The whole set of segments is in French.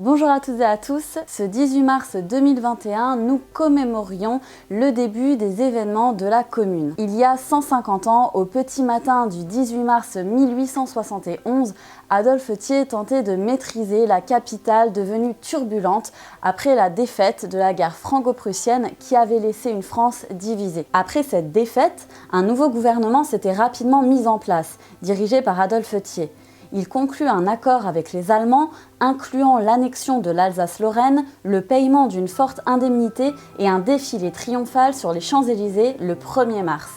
Bonjour à toutes et à tous, ce 18 mars 2021, nous commémorions le début des événements de la Commune. Il y a 150 ans, au petit matin du 18 mars 1871, Adolphe Thiers tentait de maîtriser la capitale devenue turbulente après la défaite de la guerre franco-prussienne qui avait laissé une France divisée. Après cette défaite, un nouveau gouvernement s'était rapidement mis en place, dirigé par Adolphe Thiers. Il conclut un accord avec les Allemands, incluant l'annexion de l'Alsace-Lorraine, le paiement d'une forte indemnité et un défilé triomphal sur les Champs-Élysées le 1er mars.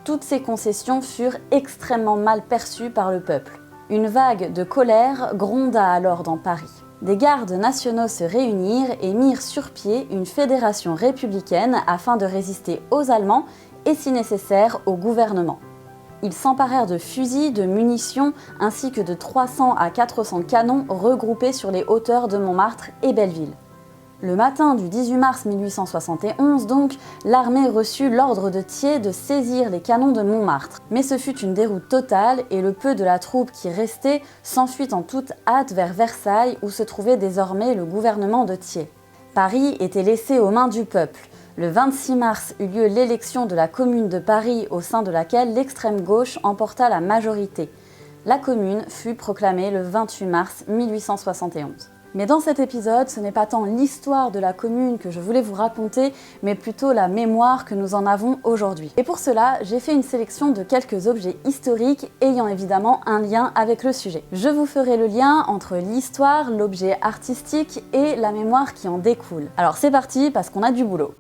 Toutes ces concessions furent extrêmement mal perçues par le peuple. Une vague de colère gronda alors dans Paris. Des gardes nationaux se réunirent et mirent sur pied une fédération républicaine afin de résister aux Allemands et, si nécessaire, au gouvernement. Ils s'emparèrent de fusils, de munitions, ainsi que de 300 à 400 canons regroupés sur les hauteurs de Montmartre et Belleville. Le matin du 18 mars 1871, donc, l'armée reçut l'ordre de Thiers de saisir les canons de Montmartre. Mais ce fut une déroute totale et le peu de la troupe qui restait s'enfuit en toute hâte vers Versailles où se trouvait désormais le gouvernement de Thiers. Paris était laissé aux mains du peuple. Le 26 mars eut lieu l'élection de la Commune de Paris au sein de laquelle l'extrême gauche emporta la majorité. La Commune fut proclamée le 28 mars 1871. Mais dans cet épisode, ce n'est pas tant l'histoire de la Commune que je voulais vous raconter, mais plutôt la mémoire que nous en avons aujourd'hui. Et pour cela, j'ai fait une sélection de quelques objets historiques ayant évidemment un lien avec le sujet. Je vous ferai le lien entre l'histoire, l'objet artistique et la mémoire qui en découle. Alors c'est parti parce qu'on a du boulot.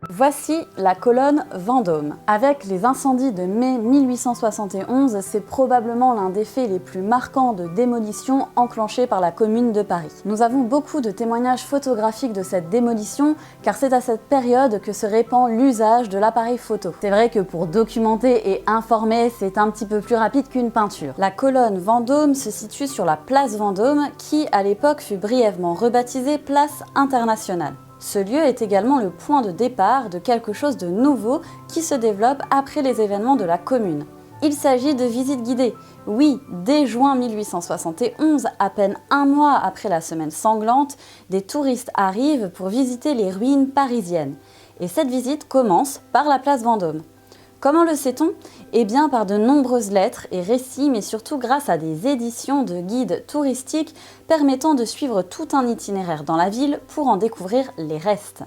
Voici la colonne Vendôme. Avec les incendies de mai 1871, c'est probablement l'un des faits les plus marquants de démolition enclenchés par la Commune de Paris. Nous avons beaucoup de témoignages photographiques de cette démolition, car c'est à cette période que se répand l'usage de l'appareil photo. C'est vrai que pour documenter et informer, c'est un petit peu plus rapide qu'une peinture. La colonne Vendôme se situe sur la place Vendôme, qui à l'époque fut brièvement rebaptisée Place Internationale. Ce lieu est également le point de départ de quelque chose de nouveau qui se développe après les événements de la Commune. Il s'agit de visites guidées. Oui, dès juin 1871, à peine un mois après la semaine sanglante, des touristes arrivent pour visiter les ruines parisiennes. Et cette visite commence par la place Vendôme. Comment le sait-on ? Eh bien par de nombreuses lettres et récits, mais surtout grâce à des éditions de guides touristiques permettant de suivre tout un itinéraire dans la ville pour en découvrir les restes.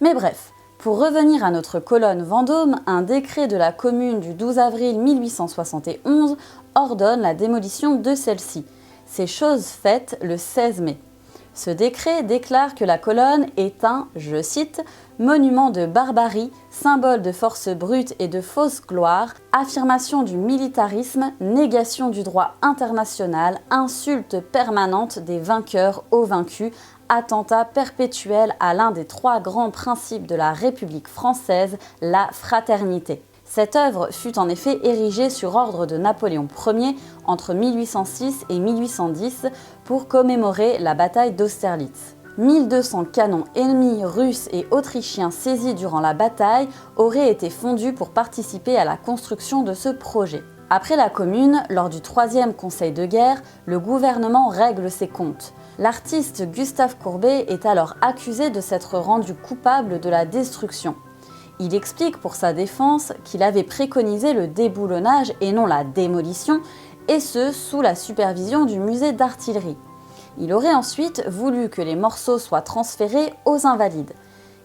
Mais bref, pour revenir à notre colonne Vendôme, un décret de la Commune du 12 avril 1871 ordonne la démolition de celle-ci. C'est chose faite le 16 mai. Ce décret déclare que la colonne est un, je cite, « monument de barbarie, symbole de force brute et de fausse gloire, affirmation du militarisme, négation du droit international, insulte permanente des vainqueurs aux vaincus, attentat perpétuel à l'un des trois grands principes de la République française, la fraternité ». Cette œuvre fut en effet érigée sur ordre de Napoléon Ier entre 1806 et 1810 pour commémorer la bataille d'Austerlitz. 1200 canons ennemis russes et autrichiens saisis durant la bataille auraient été fondus pour participer à la construction de ce projet. Après la Commune, lors du 3e Conseil de guerre, le gouvernement règle ses comptes. L'artiste Gustave Courbet est alors accusé de s'être rendu coupable de la destruction. Il explique pour sa défense qu'il avait préconisé le déboulonnage et non la démolition, et ce sous la supervision du musée d'artillerie. Il aurait ensuite voulu que les morceaux soient transférés aux Invalides.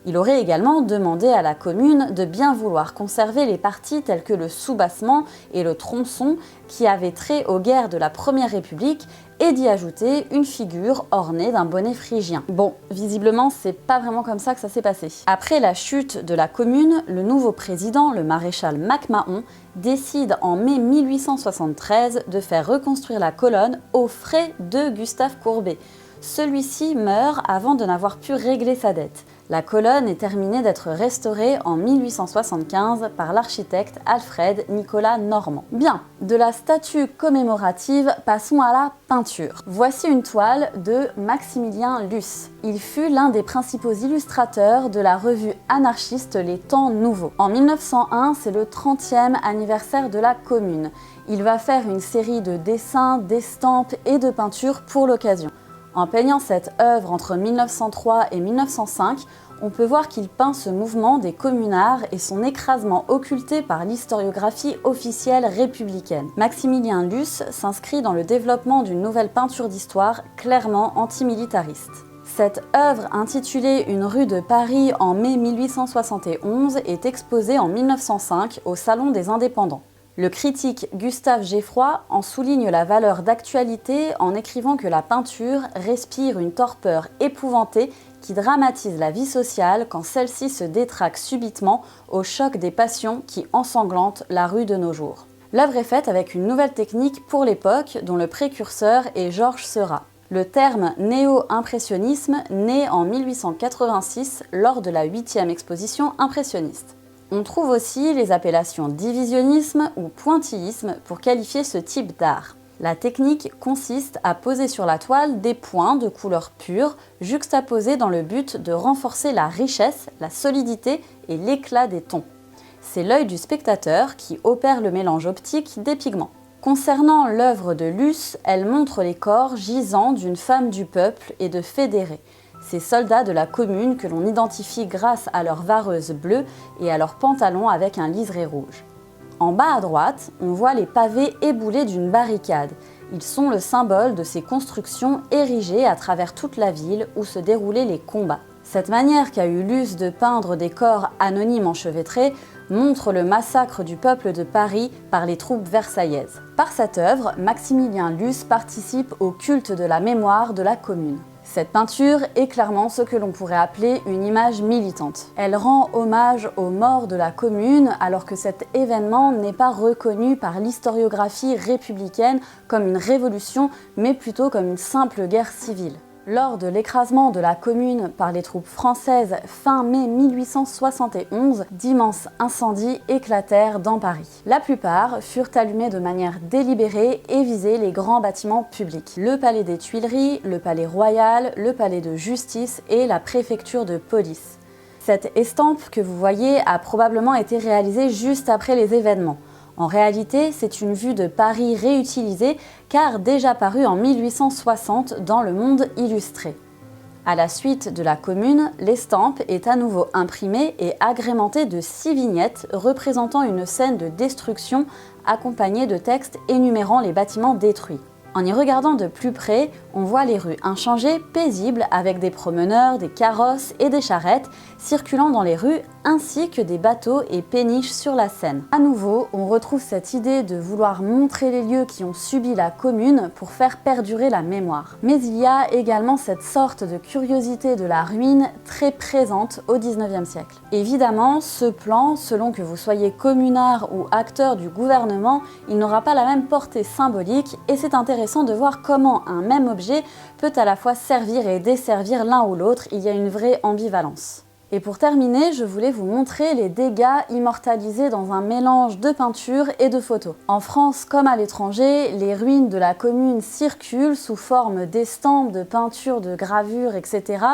Il aurait également demandé à la Commune de bien vouloir conserver les parties telles que le soubassement et le tronçon qui avaient trait aux guerres de la Première République et d'y ajouter une figure ornée d'un bonnet phrygien. Bon, visiblement, c'est pas vraiment comme ça que ça s'est passé. Après la chute de la Commune, le nouveau président, le maréchal MacMahon, décide en mai 1873 de faire reconstruire la colonne aux frais de Gustave Courbet. Celui-ci meurt avant de n'avoir pu régler sa dette. La colonne est terminée d'être restaurée en 1875 par l'architecte Alfred Nicolas Normand. Bien, de la statue commémorative, passons à la peinture. Voici une toile de Maximilien Luce. Il fut l'un des principaux illustrateurs de la revue anarchiste Les Temps Nouveaux. En 1901, c'est le 30e anniversaire de la Commune. Il va faire une série de dessins, d'estampes et de peintures pour l'occasion. En peignant cette œuvre entre 1903 et 1905, on peut voir qu'il peint ce mouvement des communards et son écrasement occulté par l'historiographie officielle républicaine. Maximilien Luce s'inscrit dans le développement d'une nouvelle peinture d'histoire clairement antimilitariste. Cette œuvre, intitulée Une rue de Paris en mai 1871, est exposée en 1905 au Salon des Indépendants. Le critique Gustave Geffroy en souligne la valeur d'actualité en écrivant que la peinture respire une torpeur épouvantée qui dramatise la vie sociale quand celle-ci se détraque subitement au choc des passions qui ensanglantent la rue de nos jours. L'œuvre est faite avec une nouvelle technique pour l'époque dont le précurseur est Georges Seurat. Le terme néo-impressionnisme naît en 1886 lors de la 8e exposition impressionniste. On trouve aussi les appellations divisionnisme ou pointillisme pour qualifier ce type d'art. La technique consiste à poser sur la toile des points de couleur pure, juxtaposés dans le but de renforcer la richesse, la solidité et l'éclat des tons. C'est l'œil du spectateur qui opère le mélange optique des pigments. Concernant l'œuvre de Luce, elle montre les corps gisants d'une femme du peuple et de fédérés. Ces soldats de la commune que l'on identifie grâce à leur vareuse bleue et à leurs pantalons avec un liseré rouge. En bas à droite, on voit les pavés éboulés d'une barricade. Ils sont le symbole de ces constructions érigées à travers toute la ville où se déroulaient les combats. Cette manière qu'a eu Luce de peindre des corps anonymes enchevêtrés montre le massacre du peuple de Paris par les troupes versaillaises. Par cette œuvre, Maximilien Luce participe au culte de la mémoire de la commune. Cette peinture est clairement ce que l'on pourrait appeler une image militante. Elle rend hommage aux morts de la commune alors que cet événement n'est pas reconnu par l'historiographie républicaine comme une révolution, mais plutôt comme une simple guerre civile. Lors de l'écrasement de la commune par les troupes françaises fin mai 1871, d'immenses incendies éclatèrent dans Paris. La plupart furent allumés de manière délibérée et visaient les grands bâtiments publics. Le palais des Tuileries, le palais royal, le palais de justice et la préfecture de police. Cette estampe que vous voyez a probablement été réalisée juste après les événements. En réalité, c'est une vue de Paris réutilisée car déjà parue en 1860 dans Le Monde illustré. À la suite de la Commune, l'estampe est à nouveau imprimée et agrémentée de 6 vignettes représentant une scène de destruction accompagnée de textes énumérant les bâtiments détruits. En y regardant de plus près, on voit les rues inchangées, paisibles, avec des promeneurs, des carrosses et des charrettes circulant dans les rues, ainsi que des bateaux et péniches sur la Seine. À nouveau, on retrouve cette idée de vouloir montrer les lieux qui ont subi la Commune pour faire perdurer la mémoire. Mais il y a également cette sorte de curiosité de la ruine très présente au XIXe siècle. Évidemment, ce plan, selon que vous soyez communard ou acteur du gouvernement, il n'aura pas la même portée symbolique et c'est intéressant de voir comment un même objet peut à la fois servir et desservir l'un ou l'autre, il y a une vraie ambivalence. Et pour terminer, je voulais vous montrer les dégâts immortalisés dans un mélange de peinture et de photos. En France comme à l'étranger, les ruines de la Commune circulent sous forme d'estampes, de peintures, de gravures, etc.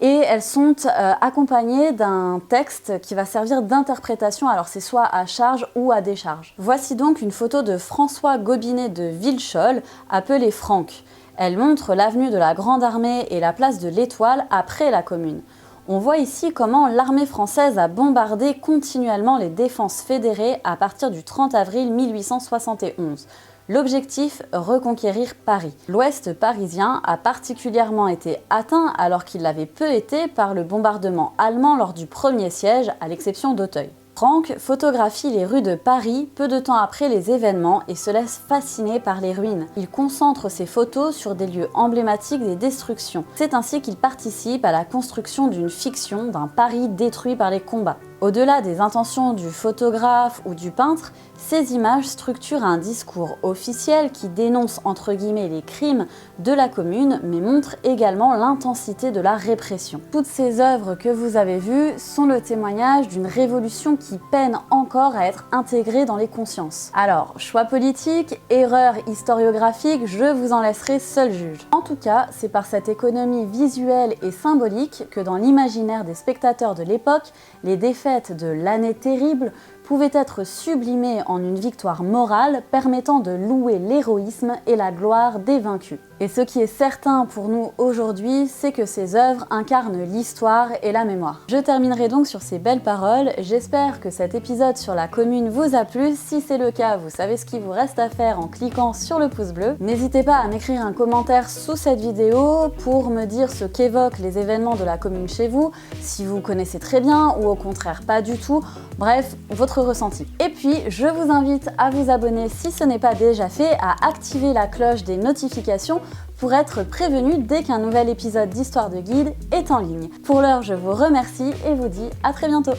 Et elles sont accompagnées d'un texte qui va servir d'interprétation, alors c'est soit à charge ou à décharge. Voici donc une photo de François Gobinet de Villecholle, appelé Franck. Elle montre l'avenue de la Grande Armée et la place de l'Étoile après la Commune. On voit ici comment l'armée française a bombardé continuellement les défenses fédérées à partir du 30 avril 1871. L'objectif, reconquérir Paris. L'ouest parisien a particulièrement été atteint alors qu'il l'avait peu été par le bombardement allemand lors du premier siège, à l'exception d'Auteuil. Franck photographie les rues de Paris peu de temps après les événements et se laisse fasciner par les ruines. Il concentre ses photos sur des lieux emblématiques des destructions. C'est ainsi qu'il participe à la construction d'une fiction d'un Paris détruit par les combats. Au-delà des intentions du photographe ou du peintre, ces images structurent un discours officiel qui dénonce entre guillemets les crimes de la Commune, mais montre également l'intensité de la répression. Toutes ces œuvres que vous avez vues sont le témoignage d'une révolution qui peine encore à être intégrée dans les consciences. Alors, choix politique, erreur historiographique, je vous en laisserai seul juge. En tout cas, c'est par cette économie visuelle et symbolique que dans l'imaginaire des spectateurs de l'époque, les défaites de l'année terrible pouvait être sublimée en une victoire morale permettant de louer l'héroïsme et la gloire des vaincus. Et ce qui est certain pour nous aujourd'hui, c'est que ces œuvres incarnent l'histoire et la mémoire. Je terminerai donc sur ces belles paroles. J'espère que cet épisode sur la Commune vous a plu. Si c'est le cas, vous savez ce qu'il vous reste à faire en cliquant sur le pouce bleu. N'hésitez pas à m'écrire un commentaire sous cette vidéo pour me dire ce qu'évoquent les événements de la Commune chez vous, si vous connaissez très bien ou au contraire pas du tout. Bref, votre ressenti. Et puis, je vous invite à vous abonner si ce n'est pas déjà fait, à activer la cloche des notifications pour être prévenu dès qu'un nouvel épisode d'Histoire de Guide est en ligne. Pour l'heure, je vous remercie et vous dis à très bientôt.